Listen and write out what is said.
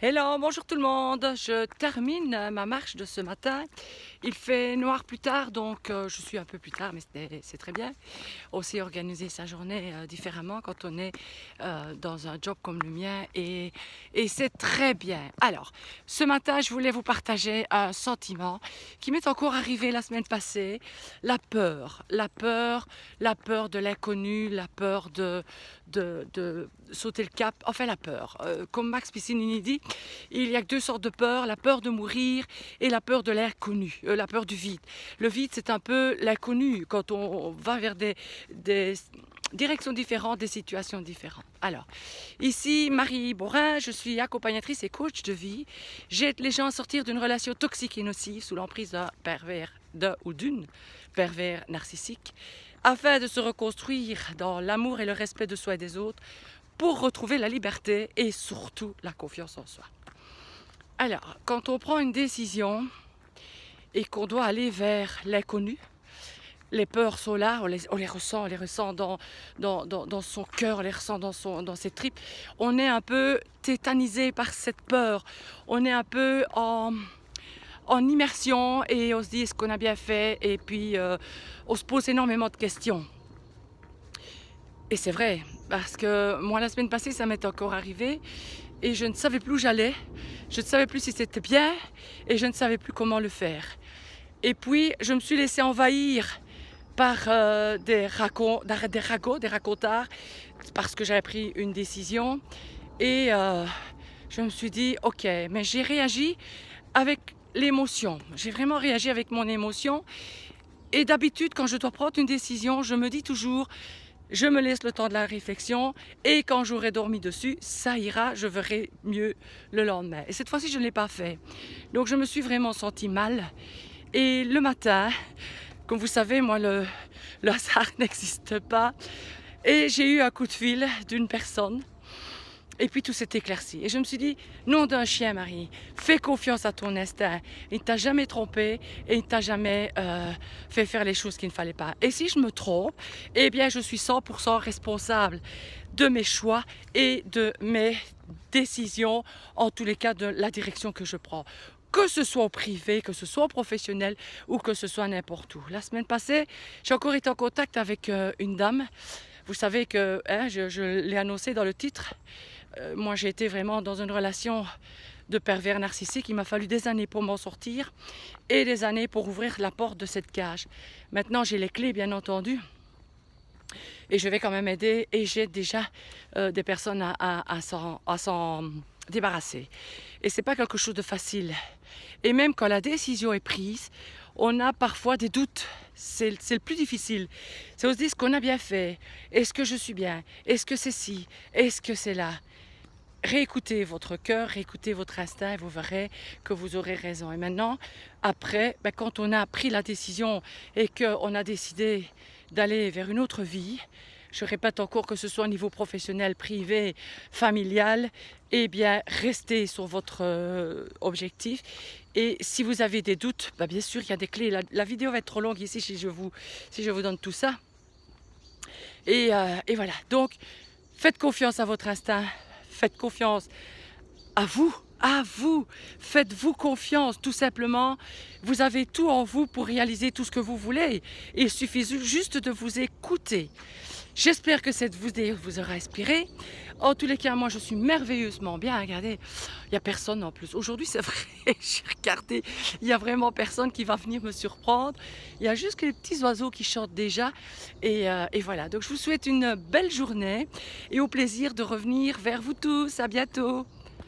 Hello, bonjour tout le monde. Je termine ma marche de ce matin. Il fait noir plus tard, donc je suis un peu plus tard, mais c'est très bien. Aussi organiser sa journée différemment quand on est dans un job comme le mien et c'est très bien. Alors, ce matin, je voulais vous partager un sentiment qui m'est encore arrivé la semaine passée. La peur, la peur, la peur de l'inconnu, la peur de sauter le cap, enfin la peur. Comme Max Piccinini dit, il y a que deux sortes de peur, la peur de mourir et la peur de l'inconnu, la peur du vide. Le vide, c'est un peu l'inconnu quand on va vers des directions différentes, des situations différentes. Alors, ici, Marie Borin, je suis accompagnatrice et coach de vie. J'aide les gens à sortir d'une relation toxique et nocive sous l'emprise d'un pervers, d'un ou d'une pervers narcissique, afin de se reconstruire dans l'amour et le respect de soi et des autres pour retrouver la liberté et surtout la confiance en soi. Alors, quand on prend une décision et qu'on doit aller vers l'inconnu, les peurs sont là, on les ressent dans son cœur, on les ressent dans ses tripes. On est un peu tétanisé par cette peur, on est un peu en immersion et on se dit est-ce qu'on a bien fait, et puis on se pose énormément de questions. Et c'est vrai, parce que moi la semaine passée ça m'est encore arrivé et je ne savais plus où j'allais, je ne savais plus si c'était bien et je ne savais plus comment le faire. Et puis je me suis laissée envahir par des racontards parce que j'avais pris une décision et je me suis dit ok, mais j'ai réagi avec l'émotion, j'ai vraiment réagi avec mon émotion. Et d'habitude quand je dois prendre une décision, je me dis toujours je me laisse le temps de la réflexion et quand j'aurai dormi dessus, ça ira, je verrai mieux le lendemain. Et cette fois-ci, je ne l'ai pas fait. Donc je me suis vraiment sentie mal. Et le matin, comme vous savez, moi, le hasard n'existe pas. Et j'ai eu un coup de fil d'une personne. Et puis tout s'est éclairci. Et je me suis dit, nom d'un chien, Marie, fais confiance à ton instinct. Il ne t'a jamais trompé et il ne t'a jamais fait faire les choses qu'il ne fallait pas. Et si je me trompe, eh bien je suis 100% responsable de mes choix et de mes décisions, en tous les cas de la direction que je prends. Que ce soit au privé, que ce soit au professionnel ou que ce soit n'importe où. La semaine passée, j'ai encore été en contact avec une dame. Vous savez que, je l'ai annoncé dans le titre, moi j'ai été vraiment dans une relation de pervers narcissique. Il m'a fallu des années pour m'en sortir et des années pour ouvrir la porte de cette cage. Maintenant j'ai les clés bien entendu et je vais quand même aider et j'aide déjà des personnes à s'en débarrasser. Et c'est pas quelque chose de facile. Et même quand la décision est prise, on a parfois des doutes. C'est le plus difficile. C'est on se dit ce qu'on a bien fait. Est-ce que je suis bien? Est-ce que c'est ci? Est-ce que c'est là? Réécoutez votre cœur, réécoutez votre instinct et vous verrez que vous aurez raison. Et maintenant, après, quand on a pris la décision et qu'on a décidé d'aller vers une autre vie, je répète encore que ce soit au niveau professionnel, privé, familial, eh bien, restez sur votre objectif. Et si vous avez des doutes, bien sûr, il y a des clés. La vidéo va être trop longue ici si je vous donne tout ça. Et voilà. Donc, faites confiance à votre instinct. Faites confiance à vous, faites-vous confiance, tout simplement. Vous avez tout en vous pour réaliser tout ce que vous voulez. Il suffit juste de vous écouter. J'espère que cette vidéo vous aura inspiré. En tous les cas, moi je suis merveilleusement bien. Regardez, il n'y a personne en plus. Aujourd'hui, c'est vrai, j'ai regardé, il n'y a vraiment personne qui va venir me surprendre. Il y a juste que les petits oiseaux qui chantent déjà. Et voilà, donc je vous souhaite une belle journée et au plaisir de revenir vers vous tous. À bientôt.